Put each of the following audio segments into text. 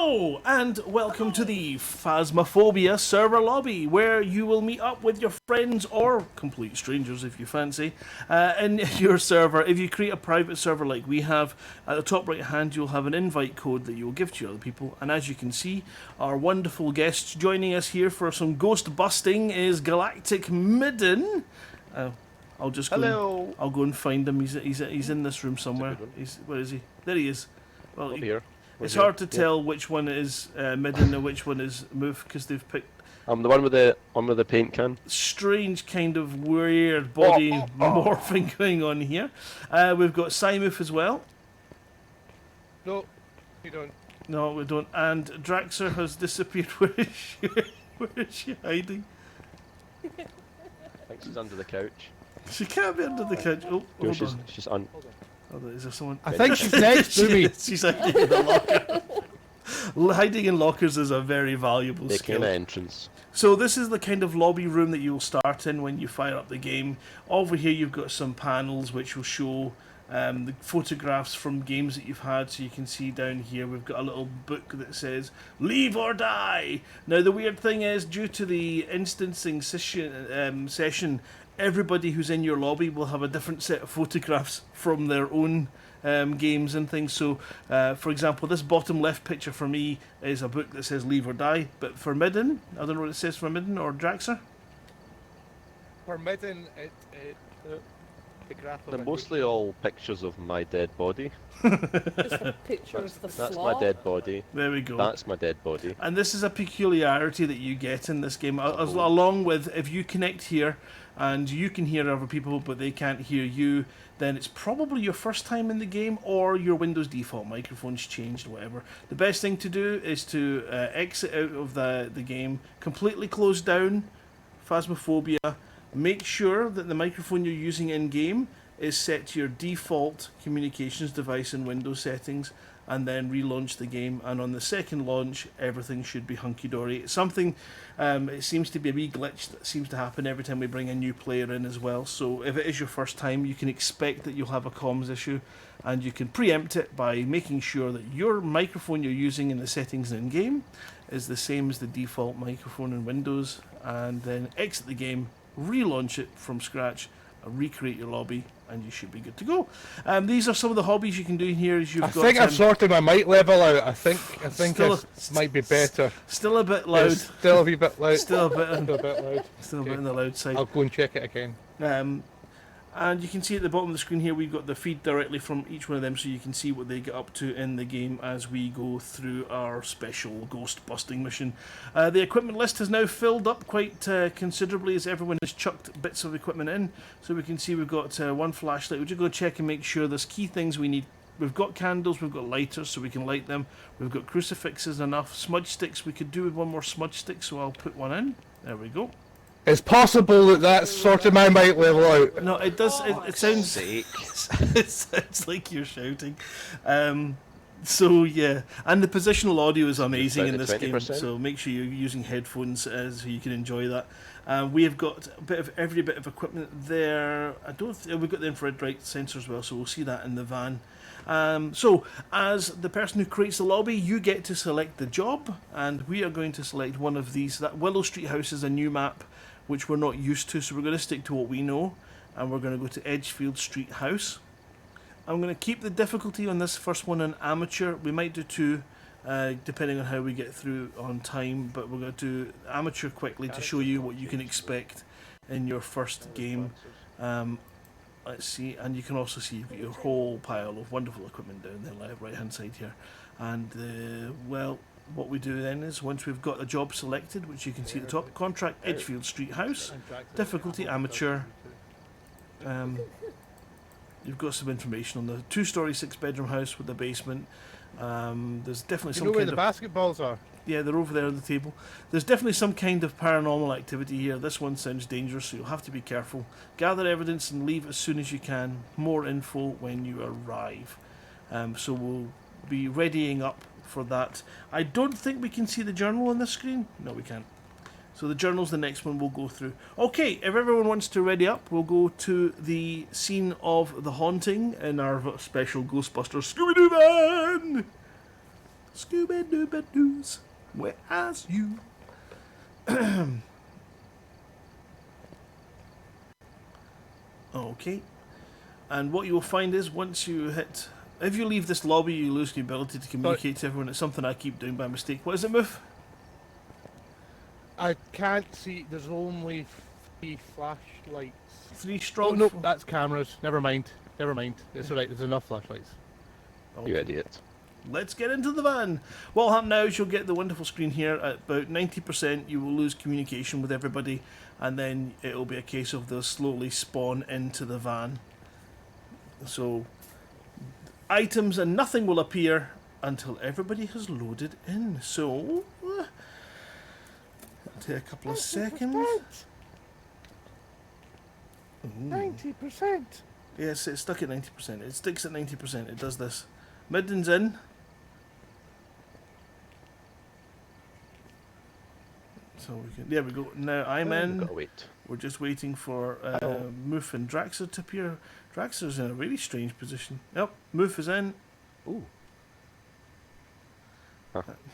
Hello, and welcome to the Phasmophobia server lobby, where you will meet up with your friends or complete strangers if you fancy, in your server. If you create a private server like we have, at the top right hand you'll have an invite code that you'll give to your other people, and as you can see, our wonderful guests joining us here for some ghost busting is Galactic Midden. I'll just go. Hello. I'll go and find him. He's in this room somewhere. Where is he? There he is. Well, Here. It's hard to tell which one is Midden and which one is Moof because they've picked. I'm the one with the paint can. Strange kind of weird body morphing going on here. We've got Simoof as well. No, you don't. No, we don't. And Draxer has disappeared. Where is she hiding? I think she's under the couch. She can't be under the couch. Oh, No, hold on. she's on. Oh, is there someone? I think she's next to me. She's hiding in the locker. Hiding in lockers is a very valuable The skill. kind of entrance. So this is the kind of lobby room that you'll start in when you fire up the game. Over here you've got some panels which will show the photographs from games that you've had. So you can see down here we've got a little book that says Leave or Die. Now the weird thing is, due to the instancing session, everybody who's in your lobby will have a different set of photographs from their own games and things. So, for example, this bottom left picture for me is a book that says Leave or Die, but for Midden, I don't know what it says for Midden or Draxer. For Midden, the graph of They're a mostly all pictures of my dead body. Just a picture of the That's flaw. my dead body. There we go. That's my dead body. And this is a peculiarity that you get in this game, along with if you connect here and you can hear other people but they can't hear you, then it's probably your first time in the game or your Windows default microphone's changed, whatever. The best thing to do is to exit out of the game, completely close down Phasmophobia, make sure that the microphone you're using in-game is set to your default communications device in Windows settings, and then relaunch the game, and on the second launch everything should be hunky-dory. It's something, it seems to be a wee glitch that seems to happen every time we bring a new player in as well, so if it is your first time you can expect that you'll have a comms issue, and you can preempt it by making sure that your microphone you're using in the settings in-game is the same as the default microphone in Windows, and then exit the game, relaunch it from scratch, recreate your lobby, and you should be good to go. These are some of the hobbies you can do in here. I think I've sorted my mic level out. I think Still- it might be better. Still a bit loud. It's still a wee bit loud. Still a bit, Still a bit loud. still a bit on the loud side. I'll go and check it again. And you can see at the bottom of the screen here we've got the feed directly from each one of them, so you can see what they get up to in the game as we go through our special ghost busting mission. The equipment list has now filled up quite considerably as everyone has chucked bits of equipment in. So we can see we've got one flashlight. We'll just go check and make sure there's key things we need. We've got candles, we've got lighters so we can light them. We've got crucifixes enough. Smudge sticks, we could do with one more smudge stick, so I'll put one in. There we go. It's possible that that's sorted my mic level out. No, it does. It sounds. It sounds like you're shouting. So yeah, and the positional audio is amazing in this game. 20%. So make sure you're using headphones so you can enjoy that. We have got a bit of every bit of equipment there. We've got the infrared light sensor as well, so we'll see that in the van. So, as the person who creates the lobby, you get to select the job, and we are going to select one of these. That Willow Street House is a new map, which we're not used to, so we're going to stick to what we know, and we're going to go to Edgefield Street House. I'm going to keep the difficulty on this first one on amateur. We might do two, depending on how we get through on time, but we're going to do amateur quickly to show you what you can expect in your first game. Let's see, and you can also see you've got your whole pile of wonderful equipment down the right hand side here. And well, what we do then is, once we've got a job selected, which you can see at the top, contract Edgefield Street House, difficulty amateur. You've got some information on the 2-story 6-bedroom house with a basement. There's definitely some You know where kind the of basketballs are? Yeah, they're over there on the table. There's definitely some kind of paranormal activity here. This one sounds dangerous, so you'll have to be careful. Gather evidence and leave as soon as you can. More info when you arrive. So we'll be readying up for that. I don't think we can see the journal on this screen. No, we can't. So the journal's the next one we'll go through. Okay, if everyone wants to ready up, we'll go to the scene of the haunting in our special Ghostbusters Scooby-Doo van! Scooby-Dooby-Doos, where as you? Okay. And what you will find is once you hit... If you leave this lobby, you lose the ability to communicate to everyone. It's something I keep doing by mistake. What is it, Moof? I can't see. There's only 3 flashlights. 3 Oh strong... no, that's cameras. Never mind. Never mind. It's alright. There's enough flashlights. You idiot. Let's get into the van. What will happen now is you'll get the wonderful screen here. At about 90%, you will lose communication with everybody, and then it'll be a case of they'll slowly spawn into the van. So, items and nothing will appear until everybody has loaded in. So, it'll take a couple of seconds. 90%. Yes, it's stuck at 90%. It sticks at 90%. It does this. Midden's in. So we can. There we go. Now I'm We've in. got to wait. We're just waiting for Moof and Draxer to appear. Draxer's in a really strange position. Yep, Moof is in. Ooh.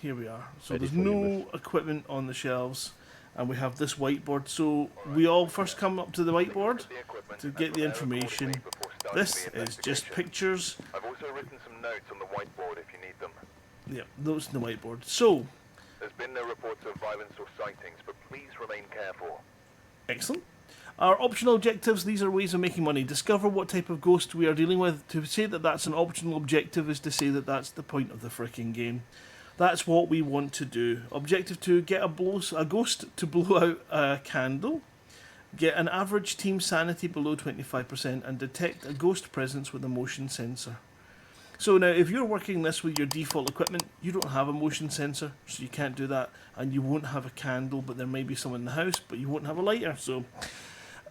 Here we are. So Ready there's for you, no Moof. equipment on the shelves, and we have this whiteboard. So we all first come up to the whiteboard to get the information. This is just pictures. I've also written some notes on the whiteboard if you need them. Yep, those in the whiteboard. So, There's been no reports of violence or sightings, but please remain careful. excellent. Our optional objectives, these are ways of making money. Discover what type of ghost we are dealing with. To say that that's an optional objective is to say that that's the point of the frickin' game. That's what we want to do. Objective 2, get a ghost to blow out a candle. Get an average team sanity below 25% and detect a ghost presence with a motion sensor. So now, if you're working this with your default equipment, you don't have a motion sensor, so you can't do that, and you won't have a candle, but there may be someone in the house, but you won't have a lighter, so...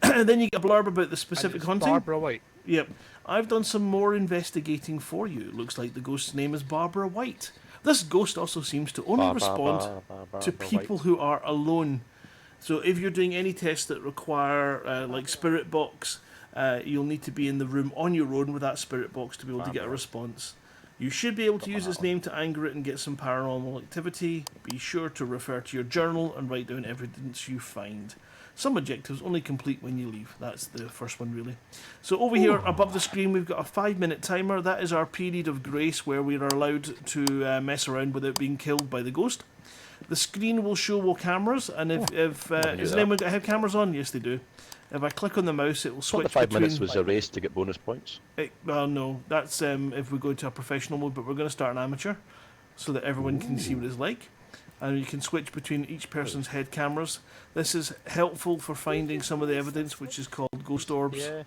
Then you get a blurb about the specific hunting. Barbara White. Yep. I've done some more investigating for you. It looks like the ghost's name is Barbara White. This ghost also seems to only respond to people who are alone. So if you're doing any tests that require, like Spirit Box, you'll need to be in the room on your own with that Spirit Box to be able to get a response. You should be able to use its name to anger it and get some paranormal activity. Be sure to refer to your journal and write down evidence you find. Some objectives only complete when you leave. That's the first one, really. So over here above the screen, we've got a 5-minute timer. That is our period of grace where we are allowed to mess around without being killed by the ghost. The screen will show all cameras, and if has anyone got head cameras on? Yes, they do. If I click on the mouse, it will I thought switch the 5 between... minutes was a race to get bonus points. Well, no, that's if we go to a professional mode, but we're going to start an amateur so that everyone can see what it's like. And you can switch between each person's head cameras. This is helpful for finding some of the evidence, which is called ghost orbs. Yeah.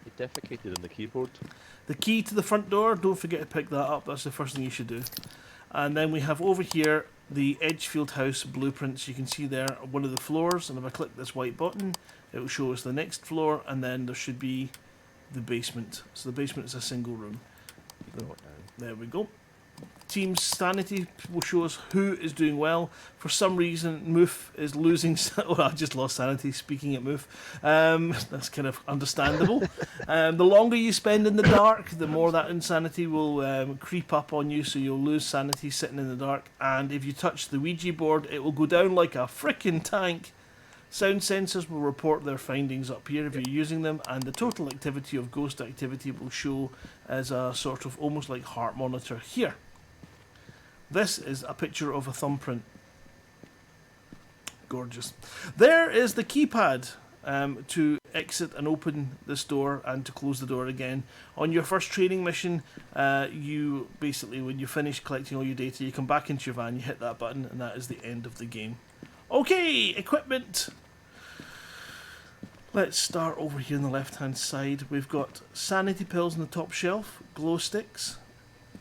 He defecated on the keyboard. The key to the front door, don't forget to pick that up. That's the first thing you should do. And then we have over here the Edgefield House blueprints. You can see there one of the floors, and if I click this white button, it will show us the next floor, and then there should be the basement. So the basement is a single room. There we go. Team's sanity will show us who is doing well. For some reason, Moof is losing... Oh, I just lost sanity speaking at Moof. That's kind of understandable. The longer you spend in the dark, the more that insanity will creep up on you, so you'll lose sanity sitting in the dark. And if you touch the Ouija board, it will go down like a frickin' tank. Sound sensors will report their findings up here if you're using them, and the total activity of ghost activity will show as a sort of almost like heart monitor here. This is a picture of a thumbprint. Gorgeous. There is the keypad to exit and open this door and to close the door again. On your first training mission, you basically, when you finish collecting all your data, you come back into your van, you hit that button, and that is the end of the game. Okay, equipment. Let's start over here on the left hand side. We've got sanity pills on the top shelf, glow sticks,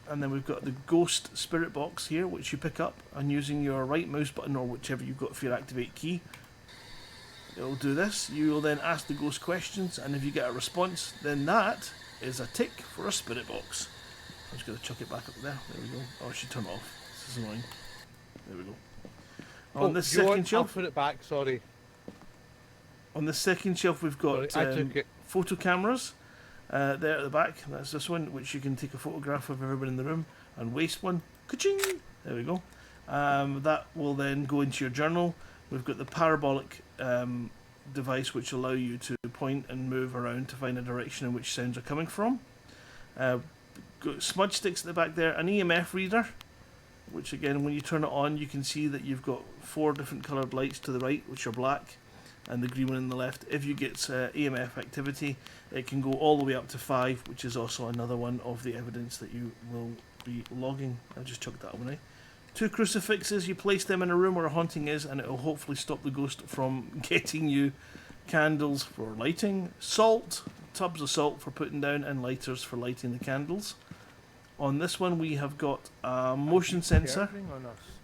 and then we've got the ghost spirit box here, which you pick up, and using your right mouse button or whichever you've got for your activate key, it'll do this. You will then ask the ghost questions, and if you get a response, then that is a tick for a spirit box. I'm just going to chuck it back up there. There we go. Oh, I should turn it off. This is annoying. There we go. On this second shelf, I'll put it back, sorry. on the second shelf, we've got Sorry, I took it. photo cameras. There at the back, that's this one, which you can take a photograph of everyone in the room and waste one. Ka-ching! There we go. That will then go into your journal. We've got the parabolic device which allow you to point and move around to find a direction in which sounds are coming from. Got smudge sticks at the back there, an EMF reader, which again when you turn it on you can see that you've got 4 different coloured lights to the right which are black, and the green one on the left. If you get EMF activity, it can go all the way up to 5, which is also another one of the evidence that you will be logging. I'll just chuck that away. 2 crucifixes, you place them in a room where a haunting is and it will hopefully stop the ghost from getting you. Candles for lighting, salt, tubs of salt for putting down, and lighters for lighting the candles. On this one we have got a motion sensor,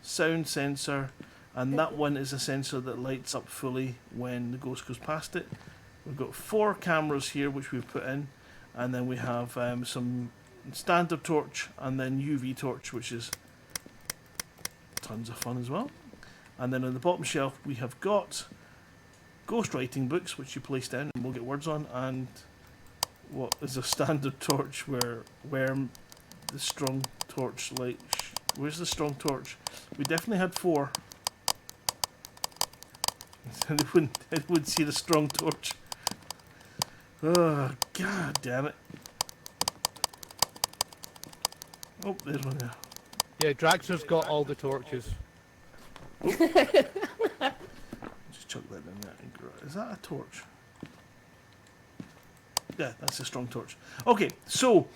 sound sensor, and that one is a sensor that lights up fully when the ghost goes past it. We've got 4 cameras here which we've put in, and then we have some standard torch and then UV torch, which is tons of fun as well. And then on the bottom shelf we have got ghost writing books which you place down and we'll get words on, and what is a standard torch where the strong torch light. Where's the strong torch? We definitely had 4. It wouldn't see the strong torch. Oh, god damn it. Oh, there's one there. Yeah, Draxer's got all the torches. Just chuck that in there. Is that a torch? Yeah, that's a strong torch. Okay, so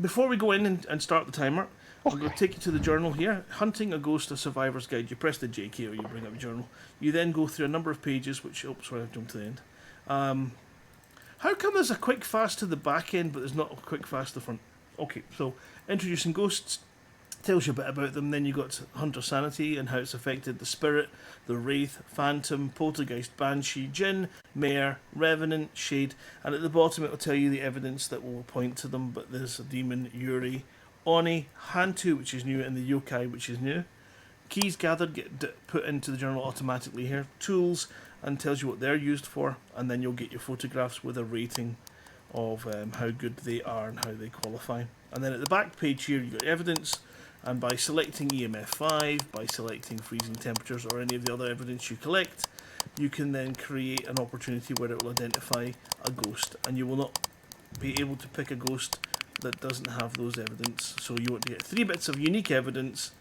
before we go in and start the timer, I'm going to take you to the journal here. Hunting a Ghost, a Survivor's Guide. You press the J key or you bring up your journal. You then go through a number of pages, which... Oh, sorry, I've jumped to the end. How come there's a quick fast to the back end, but there's not a quick fast to the front? Okay, so introducing ghosts. Tells you a bit about them. Then you got Hunter Sanity and how it's affected the spirit, the wraith, phantom, poltergeist, banshee, jinn, mare, revenant, shade, and at the bottom it will tell you the evidence that will point to them. But there's a demon, Yuri, Oni, Hantu, which is new, and the yokai, which is new. Keys gathered get put into the journal automatically here. Tools, and tells you what they're used for, and then you'll get your photographs with a rating of how good they are and how they qualify. And then at the back page here you've got evidence. And by selecting EMF 5, by selecting freezing temperatures or any of the other evidence you collect, you can then create an opportunity where it will identify a ghost. And you will not be able to pick a ghost that doesn't have those evidence. So you want to get 3 bits of unique evidence,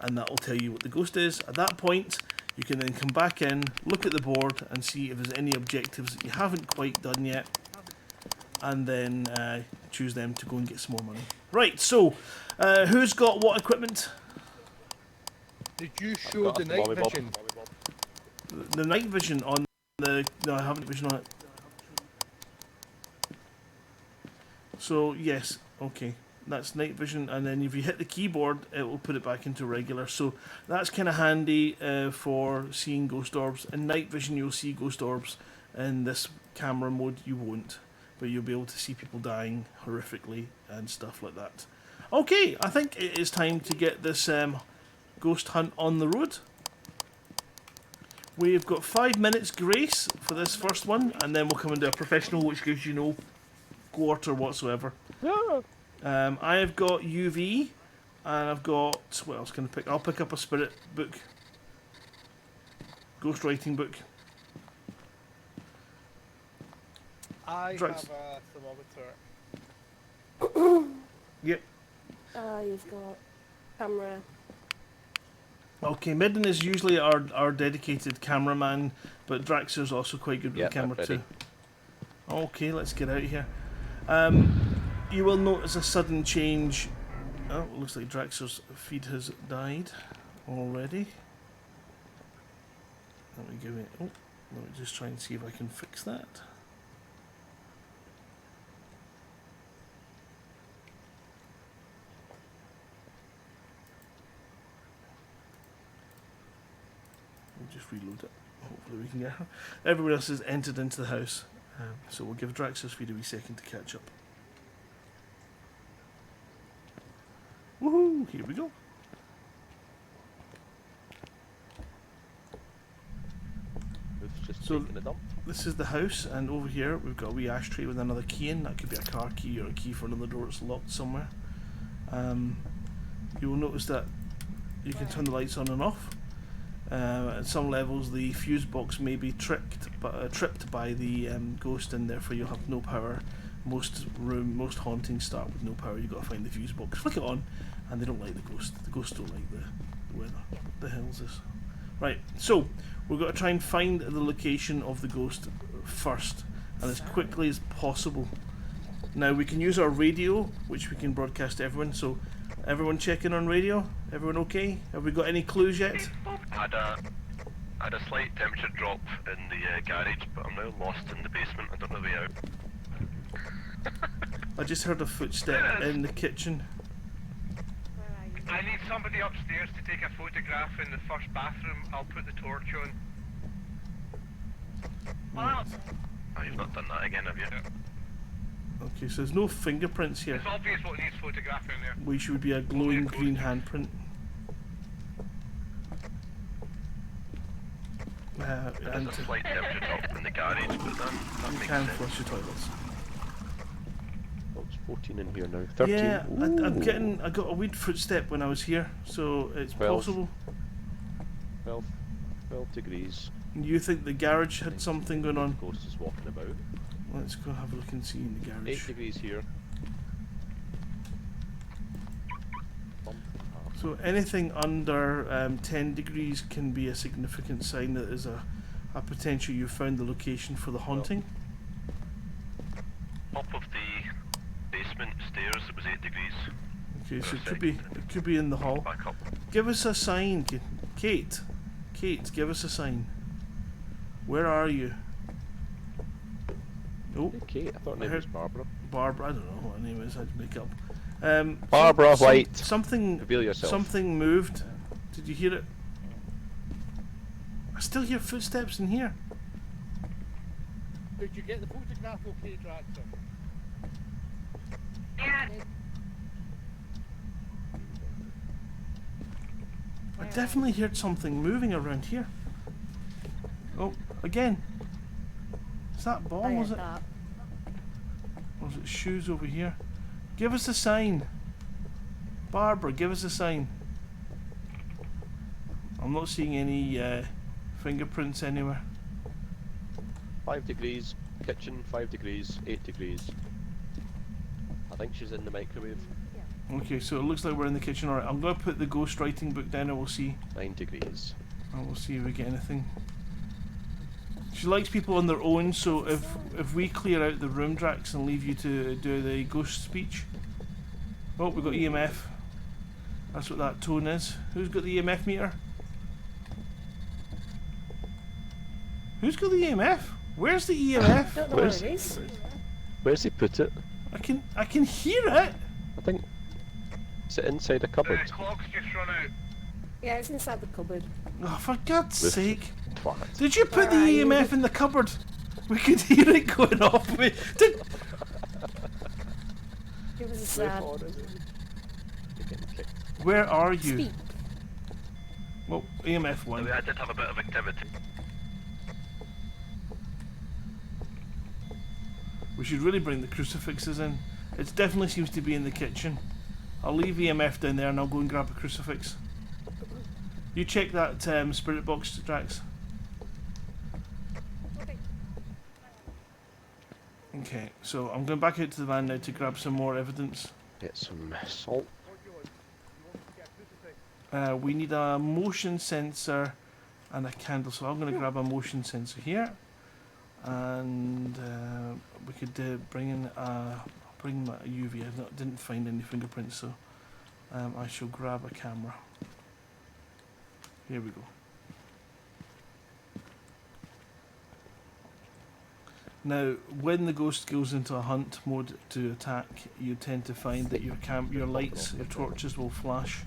and that will tell you what the ghost is. At that point, you can then come back in, look at the board, and see if there's any objectives that you haven't quite done yet, and then choose them to go and get some more money. Right, so who's got what equipment? Did you show the night vision? The night vision on the... No, I haven't vision on it. So, yes, okay. That's night vision, and then if you hit the keyboard, it will put it back into regular. So that's kind of handy for seeing ghost orbs. In night vision, you'll see ghost orbs. In this camera mode, you won't. But you'll be able to see people dying horrifically and stuff like that. Okay, I think it is time to get this ghost hunt on the road. We've got 5 minutes grace for this first one, and then we'll come into a professional, which gives you no quarter whatsoever. I have got UV, and I've got... What else can I pick? I'll pick up a spirit book. Ghost writing book. I Drugs. have a thermometer. Yep. You've got camera. Okay, Midden is usually our dedicated cameraman, but Draxer's also quite good with Yep, the camera I'm ready. too. Okay, let's get out of here. You will notice a sudden change. Oh, it looks like Draxer's feed has died already. Let me give it. Oh, let me just try and see if I can fix that. We'll just reload it. Hopefully we can get her. Everybody else has entered into the house, so we'll give Draxer's feed a wee second to catch up. Woohoo! Here we go. We've just So- taken a dump. This is the house, and over here we've got a wee ashtray with another key in. That could be a car key or a key for another door that's locked somewhere. you will notice that you can turn the lights on and off. At some levels, the fuse box may be tripped by the ghost, and therefore you'll have no power. Most hauntings start with no power. You've got to find the fuse box, flick it on, and they don't like the ghost. The ghosts don't like the weather. What the hell is this? Right, so we've got to try and find the location of the ghost first, and as quickly as possible. Now we can use our radio, which we can broadcast to everyone. So, everyone checking on radio? Everyone okay? Have we got any clues yet? Had a slight temperature drop in the garage, but I'm now lost in the basement. I don't know the way out. I just heard a footstep in the kitchen. I need somebody upstairs to take a photograph in the first bathroom. I'll put the torch on. Right. Oh, you've not done that again, have you? Okay, so there's no fingerprints here, It's obvious what needs photographing there. which would be a glowing green handprint. And There's a slight temperature drop in the garage, but that you makes can sense. flush the toilets. Oh, it's 14 in here now. 13. Yeah, I'm Ooh. I got a weird footstep when I was here, so it's 12. possible. 12 degrees. You think the garage had something going on? Ghost is walking about. Let's go have a look and see in the 8 garage. degrees here. Bump and half. So anything under 10 degrees can be a significant sign that there's a potential you found the location for the haunting. Top of the basement stairs, it was 8 degrees. Okay, so it could be in the hall. Back up. Give us a sign, Kate. Kate, give us a sign. Where are you? Oh, Okay, I thought her name was Barbara. Barbara. I don't know what her name is. I'd make up. Barbara White. Something. Reveal yourself. Something moved. Did you hear it? I still hear footsteps in here. Did you get the photograph okay, Draxon? I definitely heard something moving around here. Oh, again. Is that ball? I Was had it? that. Or is it shoes over here? Give us a sign. Barbara, give us a sign. I'm not seeing any fingerprints anywhere. 5 degrees. Kitchen, 5 degrees. 8 degrees. I think she's in the microwave. Okay, so it looks like we're in the kitchen. Alright, I'm going to put the ghost writing book down and we'll see. 9 degrees. And we'll see if we get anything. She likes people on their own, so if we clear out the room, Drax, and leave you to do the ghost speech. Oh, we've got EMF. That's what that tone is. Who's got the EMF meter? Who's got the EMF? Where's the EMF? Don't know Where's- where it is. Where's he put it? I can hear it. I think. Is it inside a The cupboard? clock's just run out. Yeah, it's inside the cupboard. Oh, for God's Roof. sake! Twat. Did you put the Where are you? EMF in the cupboard? We could hear it going off. Did Give us a Where sad. for is it? You're getting kicked. Where are you? Speak. Well, EMF one. I did have a bit of activity. We should really bring the crucifixes in. It definitely seems to be in the kitchen. I'll leave EMF down there and I'll go and grab a crucifix. You check that spirit box, Drax. Okay, so I'm going back out to the van now to grab some more evidence. Get some salt. We need a motion sensor and a candle, so I'm going to grab a motion sensor here. And we could bring in bring my UV. Didn't find any fingerprints, so I shall grab a camera. Here we go. Now, when the ghost goes into a hunt mode to attack, you tend to find that your lights, your torches will flash.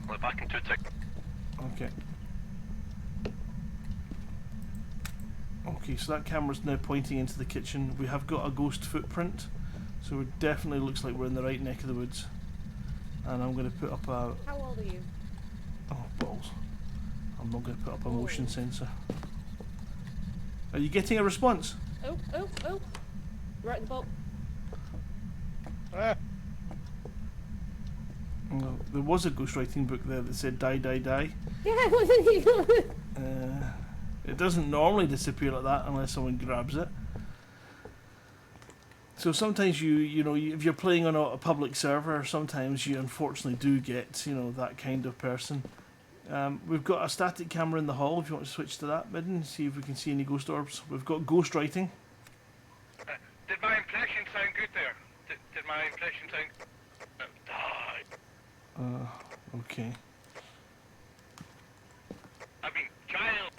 We're back in 2 ticks. Okay. Okay, so that camera's now pointing into the kitchen. We have got a ghost footprint, so it definitely looks like we're in the right neck of the woods. And I'm going to put up a... How old are you? Oh, balls. I'm not going to put up a motion sensor. Are you getting a response? Oh, oh, oh. Right in the boat. Ah, There was a ghostwriting book there that said die, die, die. Yeah, wasn't he? It doesn't normally disappear like that unless someone grabs it. So sometimes you know, if you're playing on a public server, sometimes you unfortunately do get, you know, that kind of person. We've got a static camera in the hall, if you want to switch to that, Midden, see if we can see any ghost orbs. We've got ghostwriting. Did my impression sound good there? Did my impression sound... Okay. I mean, child.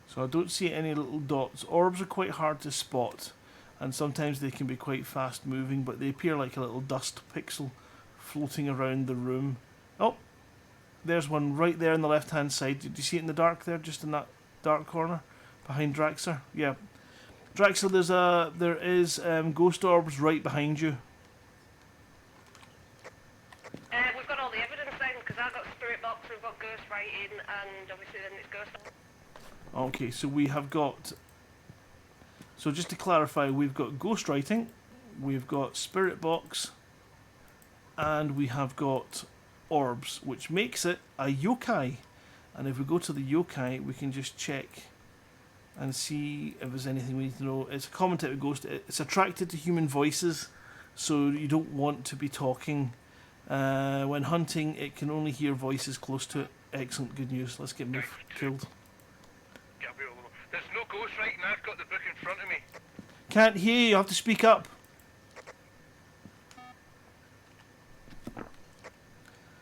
So I don't see any little dots. Orbs are quite hard to spot, and sometimes they can be quite fast moving, but they appear like a little dust pixel floating around the room. Oh, there's one right there on the left hand side. Did you see it in the dark there, just in that dark corner behind Draxler? Yeah, Draxler, there is ghost orbs right behind you. We've got all the evidence then, because I've got spirit box, we've got ghost writing, and obviously then it's ghost. Okay, so we have got... So just to clarify, we've got ghostwriting, we've got spirit box, and we have got orbs, which makes it a yokai. And if we go to the yokai, we can just check and see if there's anything we need to know. It's a common type of ghost. It's attracted to human voices, so you don't want to be talking. When hunting, it can only hear voices close to it. Excellent, good news. Let's get me killed. There's no ghost writing, I've got the book in front of me. Can't hear you, you have to speak up.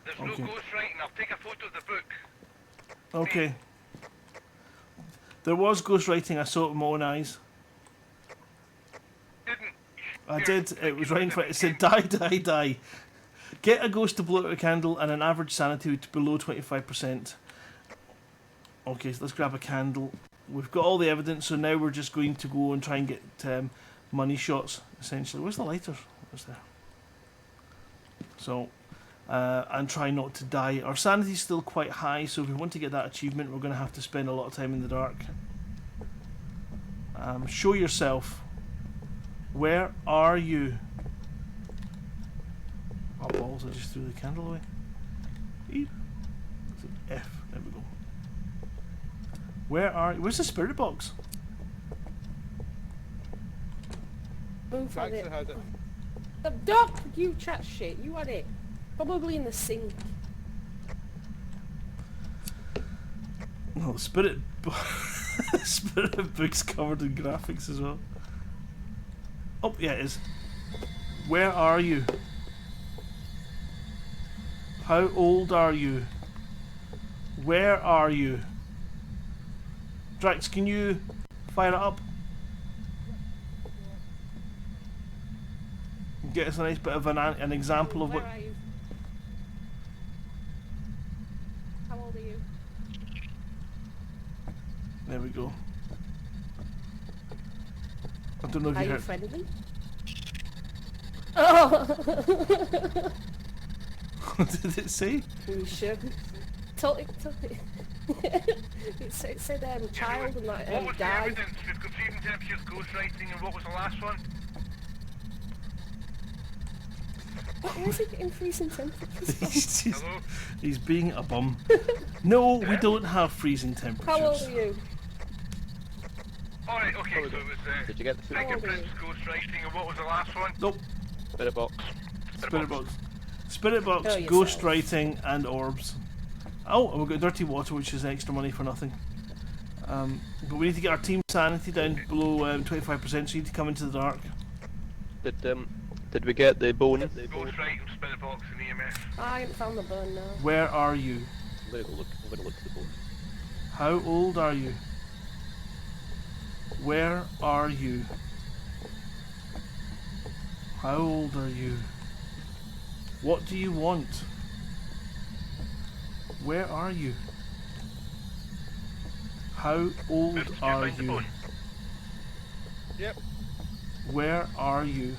There's Okay. no ghost writing, I'll take a photo of the book. Okay. There was ghostwriting, I saw it with my own eyes. Didn't. I did, it was right in front. It said die, die, die. Get a ghost to blow out a candle and an average sanity to below 25%. Okay, so let's grab a candle. We've got all the evidence, so now we're just going to go and try and get money shots, essentially. Where's the lighter? Where's there? So, and try not to die. Our sanity's still quite high, so if we want to get that achievement, we're going to have to spend a lot of time in the dark. Show yourself. Where are you? Oh, balls, I just threw the candle away. E. It's an F. There we go. Where's the spirit box? Move on it. Draxler has it. The dog, you chat shit. You had it. Probably in the sink. No, the spirit book's covered in graphics as well. Oh, yeah, it is. Where are you? How old are you? Where are you? Drax, can you fire it up? Get us a nice bit of an example of Where what... are you? How old are you? There we go. I don't know if Are you you heard... friendly? Oh! What did it say? You should. Totally. it said child and What that was the died. evidence? We've got freezing temperatures, ghost writing, and what was the last one? Why is he getting freezing temperatures from? Hello? He's being a bum. No, we don't have freezing temperatures. How old are you? Alright, okay, so it was Did you get the food? How old are fingerprints, you? ghost writing, and what was the last one? Nope. Spirit box. Spirit box. Spirit box, Kill yourself. ghost writing, and orbs. Oh, and we've got dirty water, which is extra money for nothing. But we need to get our team sanity down below 25%, so you need to come into the dark. Did we get the bone? Ghost writing, spirit box, and EMF. I haven't found the bone now. Where are you? I'm gonna go look. I'm gonna look at the bone. How old are you? Where are you? How old are you? What do you want? Where are you? How old Did you are find the you? bone? Yep. Where are you?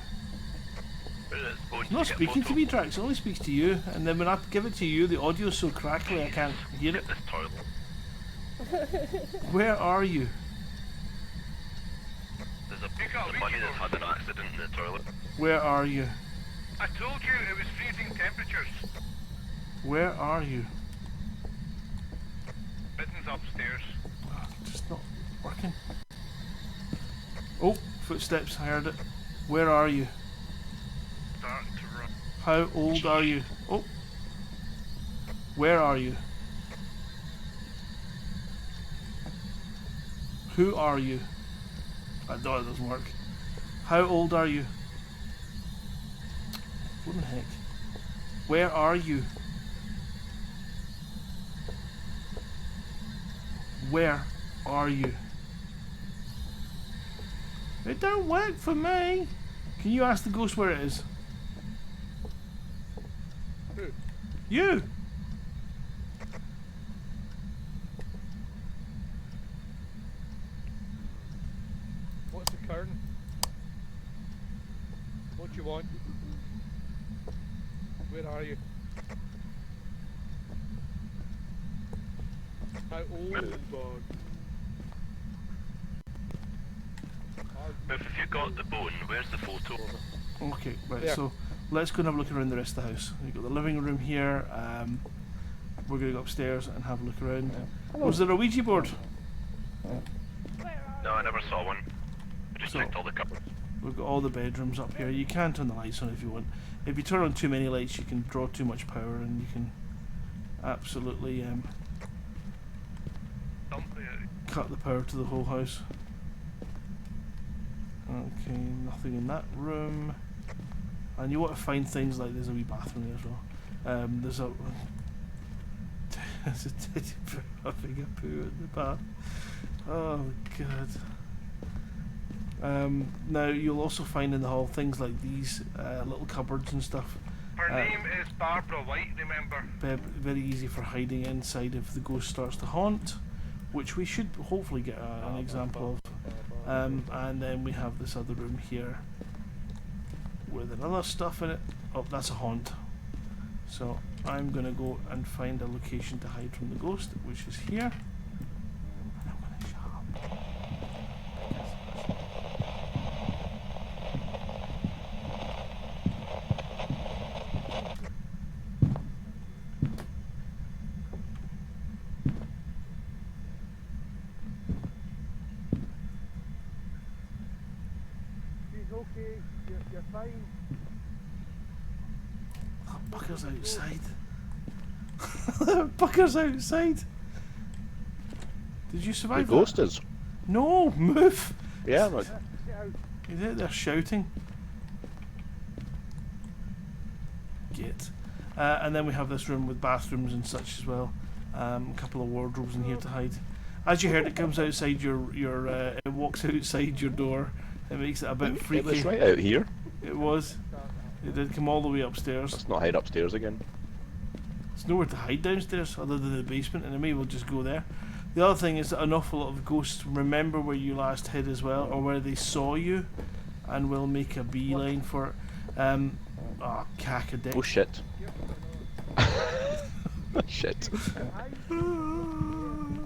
Where is the bone? He's not Did you get a speaking to photo? me, Drax. He only speaks to you. And then when I give it to you, the audio's so crackly I can't hear it. Get this toilet. Where are you? There's a bunny that's had an accident in the toilet. Where are you? I told you it was freezing temperatures. Where are you? Bitten's upstairs. Just not working. Oh, footsteps, I heard it. Where are you? Starting to run. How old are you? Oh. Where are you? Who are you? I know it doesn't work. How old are you? What the heck? Where are you? Where are you? It don't work for me. Can you ask the ghost where it is? Who? You! What's occurring? What do you want? Where are you? How old are you? If you've got the bone, where's the photo? Okay, right, There. so let's go and have a look around the rest of the house. We've got the living room here. We're going to go upstairs and have a look around. Was there a Ouija board? No, I never saw one. I just So- checked all the cupboards. We've got all the bedrooms up here. You can turn the lights on if you want. If you turn on too many lights, you can draw too much power, and you can absolutely cut the power to the whole house. Okay, nothing in that room. And you want to find things like there's a wee bathroom there as well. There's a there's a teddy bear having a poo in the bath. Oh god. Now you'll also find in the hall things like these little cupboards and stuff. Her name is Barbara White, remember? Very easy for hiding inside if the ghost starts to haunt, which we should hopefully get an example of. And then we have this other room here with another stuff in it. Oh, that's a haunt. So I'm going to go and find a location to hide from the ghost, which is here. And I'm going to shut up. She's okay. You're fine. That bucker's outside. That bucker's outside. Did you The survive that? ghost is. No, move. Yeah, no, Get out. He's out there shouting. Get. And then we have this room with bathrooms and such as well. A couple of wardrobes in here to hide. As you heard, it comes outside it walks outside your door. It makes it a bit freaky. it was right out here. It was. It did come all the way upstairs. Let's not hide upstairs again. There's nowhere to hide downstairs other than the basement, and I may well just go there. The other thing is that an awful lot of ghosts remember where you last hid as well, or where they saw you, and will make a beeline for it. Cack a dick. Oh shit. Shit. I'm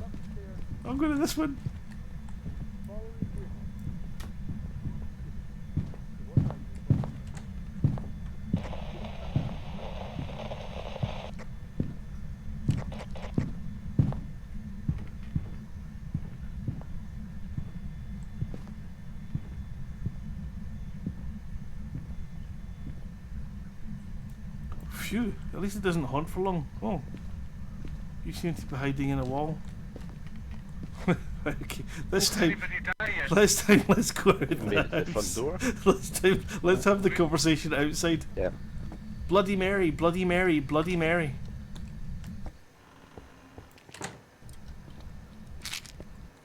going to this one. Phew, at least it doesn't haunt for long. Oh, you seem to be hiding in a wall. Okay, this time, Anybody die yet? let's go out the Made it to the house. front door. Let's have the conversation outside. Yeah. Bloody Mary, Bloody Mary, Bloody Mary.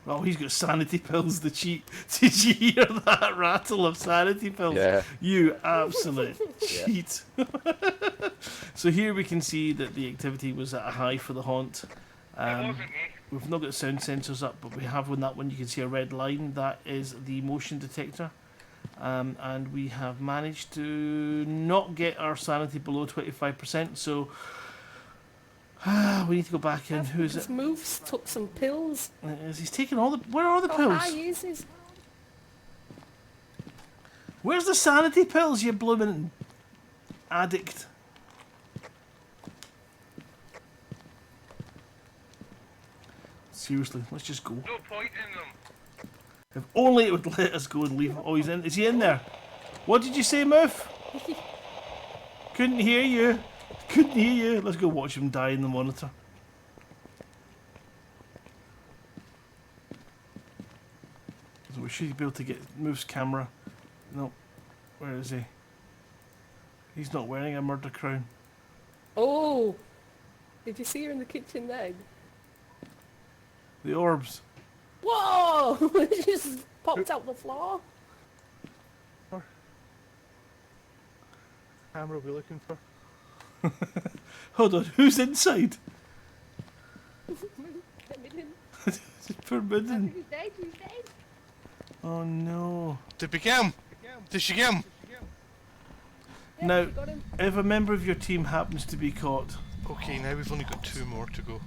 Oh, he's got sanity pills to cheat. Did you hear that rattle of sanity pills? Yeah. You absolute Yeah. cheat. So here we can see that the activity was at a high for the haunt. It wasn't me. We've not got sound sensors up, but we have on that one you can see a red line. That is the motion detector. And we have managed to not get our sanity below 25%, so we need to go back in. Who is it? Moves, took some pills. He's taking all the... Where are the Oh, pills? hi, uses. Where's the sanity pills, you bloomin'... addict. Seriously, let's just go. No point in them. If only it would let us go and leave. Oh, he's in. Is he in there? What did you say, Muff? Couldn't hear you. Couldn't hear you. Let's go watch him die in the monitor. So we should be able to get Muff's camera. No. Where is he? He's not wearing a murder crown. Oh! Did you see her in the kitchen then? The orbs. Whoa! It just popped out the floor. Camera we're looking for. Hold on, who's inside? Poor Midden. He's dead, he's dead. Oh no. Did we get him? Did she get him? Yeah, Now, she got him. if a member of your team happens to be caught, Okay, now we've only got 2 more to go.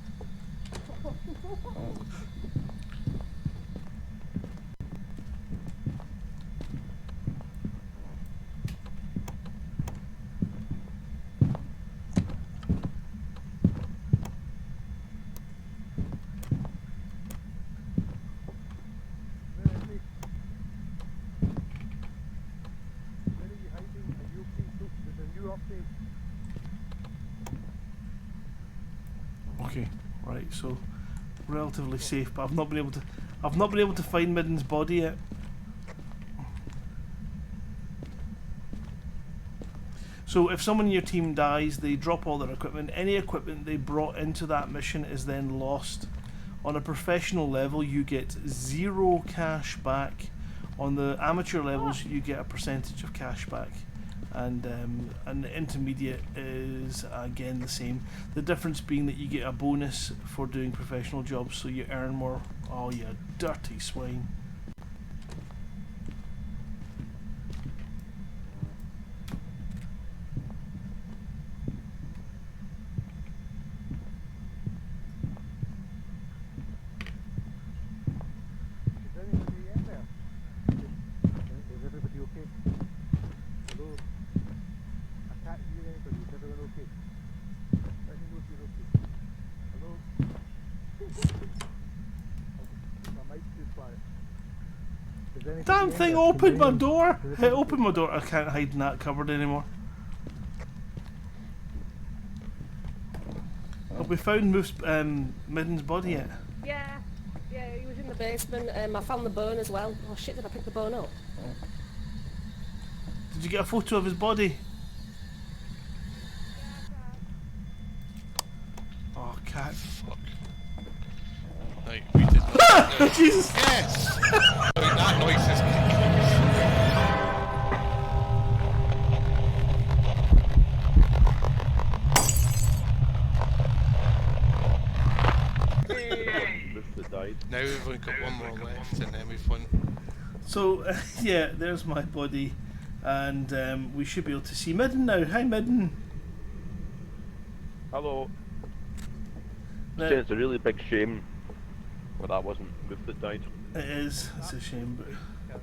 okay, right, so relatively safe, but I've not been able to find Midden's body yet. So if someone in your team dies, they drop all their equipment. Any equipment they brought into that mission is then lost. On a professional level, you get 0 cash back. On the amateur levels, you get a percentage of cash back. And the intermediate is again the same. The difference being that you get a bonus for doing professional jobs, so you earn more. Oh, you dirty swine. Damn thing opened my door! It opened my door. I can't hide in that cupboard anymore. Have we found Midden's body yet? Yeah, he was in the basement. I found the bone as well. Oh shit, did I pick the bone up? Did you get a photo of his body? Oh, cat. Fuck. Right, we did that. Jesus! Yes! I mean, that noise is... Now we've only got 1 more left and then we've won. So, yeah, there's my body. And we should be able to see Midden now. Hi, Midden. Hello. Now, It's a really big shame, but that wasn't Muff that died. it is. It's a shame, but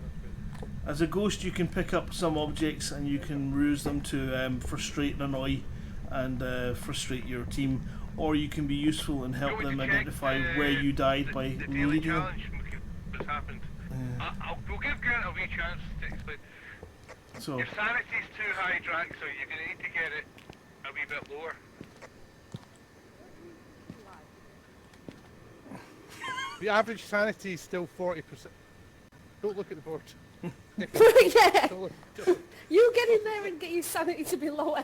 as a ghost, you can pick up some objects and you can ruse them to frustrate and annoy and frustrate your team, or you can be useful and help them identify where you died by the daily leading them. challenge. What's happened? We'll give Grant a wee chance to explain. So, Your sanity's too high, Drac, so you're going to need to get it a wee bit lower. The average sanity is still 40%. Don't look at the board. Yeah! Don't look. You get in there and get your sanity to be lower.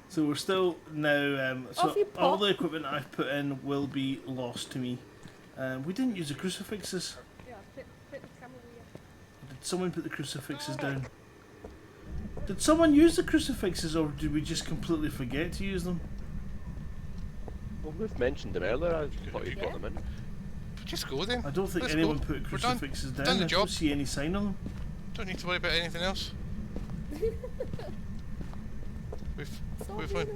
so we're still now. Off you All pop. the equipment I've put in will be lost to me. We didn't use the crucifixes. Yeah, fit the camera with Did someone put the crucifixes down? Did someone use the crucifixes, or did we just completely forget to use them? Well, Muff mentioned them earlier. I thought you got them in. Just go then. I don't think Let's anyone go. put We're done. crucifixes down. Done the I job. don't see any sign on them. Don't need to worry about anything else. We've Stop won. being a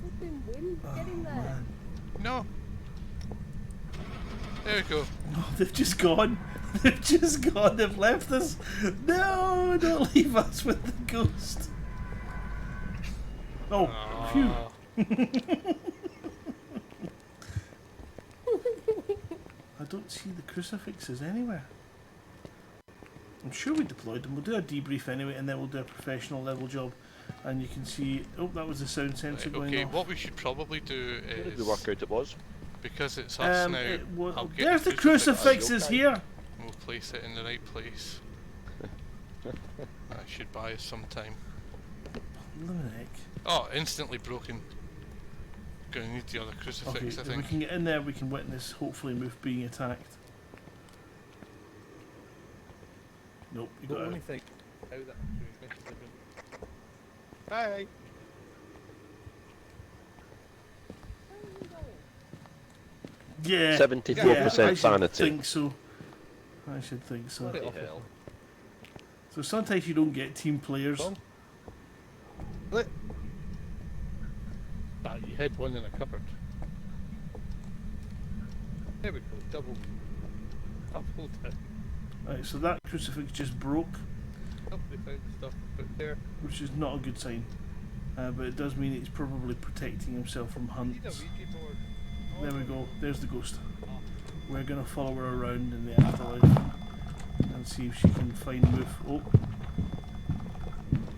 flipping win. Get in there. Man. No. There we go. Oh, they've just gone. They've just gone. They've left us. No, don't leave us with the ghost. Oh, phew. I don't see the crucifixes anywhere. I'm sure we deployed them. We'll do a debrief anyway, and then we'll do a professional level job. And you can see... Oh, that was the sound sensor going okay, off. what we should probably do Where did is... we work out it was? Because it's us now, I'll get there's the crucifixes Okay. here! We'll place it in the right place. That should buy us some time. Lunatic. Oh, instantly broken. Gonna need the other crucifix, Okay, I if we think. can get in there, we can witness, hopefully, Moof being attacked. Nope, you Don't got let me it. think how that missions have been. Bye. Yeah, 74% I should sanity. think so. I should think so. Bloody Bloody awful. hell. So sometimes you don't get team players. Tom? What? Ah, you had one in a cupboard. There we go, double down. Right, so that crucifix just broke, Oh, they found stuff out there. which is not a good sign. But it does mean he's probably protecting himself from Need a hunts. Ouija board. There we go, there's the ghost. We're going to follow her around in the afterlife and see if she can find Moof. Oh!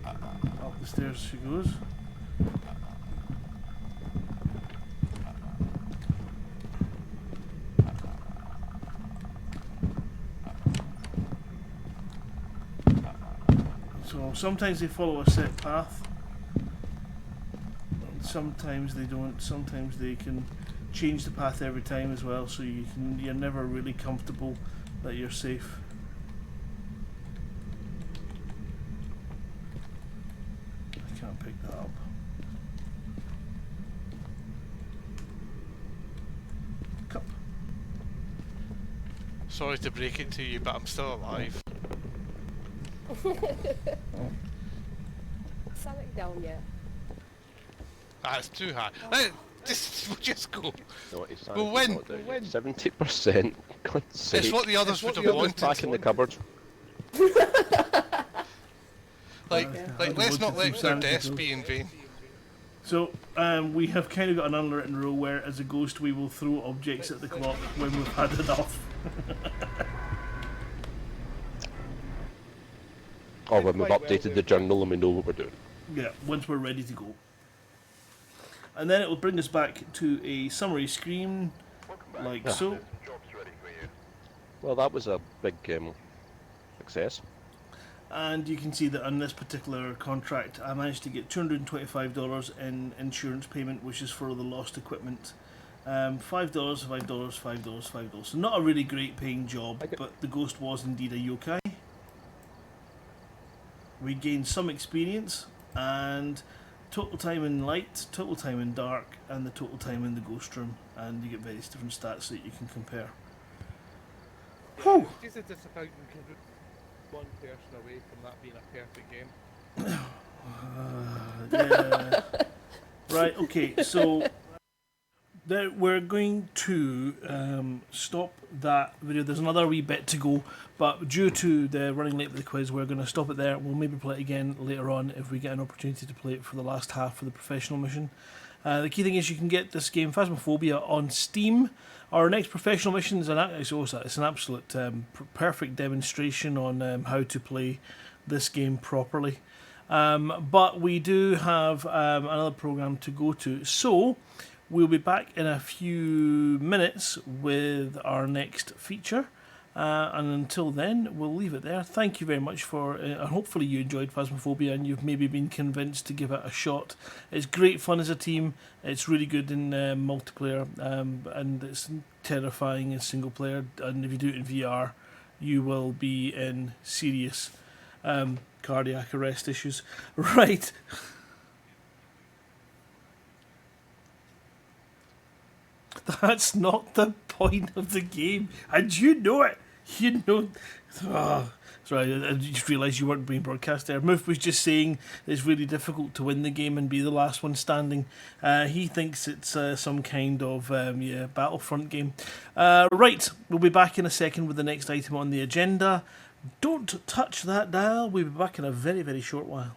Up the stairs she goes. So sometimes they follow a set path, and sometimes they don't. Sometimes they can change the path every time as well, so you're never really comfortable that you're safe. I can't pick that up. Cup. Sorry to break it to you, but I'm still alive. Sanity down yet? Ah, it's too high. We'll just go. No, it's We'll win. not down We'll yet. win. 70%. God's sake. It's what the others It's what would the have others wanted. Back in the cupboard. Let's not let their Sanity deaths goes. be in vain. So we have kind of got an unwritten rule where, as a ghost, we will throw objects at the clock when we've had enough. Or when we've Quite well updated the there. journal and we know what we're doing. Yeah, once we're ready to go. And then it will bring us back to a summary screen, like so. Well, that was a big success. And you can see that on this particular contract, I managed to get $225 in insurance payment, which is for the lost equipment. $5, $5, $5, $5. So not a really great paying job, but the ghost was indeed a yokai. We gained some experience, and total time in light, total time in dark, and the total time in the ghost room, and you get various different stats that you can compare. Whew. It's a disappointing because one person away from that being a perfect game. Yeah. Right, okay, so we're going to stop that video. There's another wee bit to go, but due to the running late with the quiz, we're going to stop it there. We'll maybe play it again later on if we get an opportunity to play it for the last half of the professional mission. The key thing is you can get this game, Phasmophobia, on Steam. Our next professional mission is it's an absolute perfect demonstration on how to play this game properly. But we do have another program to go to, so we'll be back in a few minutes with our next feature. And until then, we'll leave it there. Thank you very much for, and hopefully you enjoyed Phasmophobia and you've maybe been convinced to give it a shot. It's great fun as a team. It's really good in multiplayer, and it's terrifying in single player. And if you do it in VR, you will be in serious cardiac arrest issues. Right. That's not the point of the game, and you know it. You know. Oh, sorry, I just realised you weren't being broadcast there. Moof was just saying it's really difficult to win the game and be the last one standing. He thinks it's some kind of Battlefront game. Right, we'll be back in a second with the next item on the agenda. Don't touch that dial. We'll be back in a very, very short while.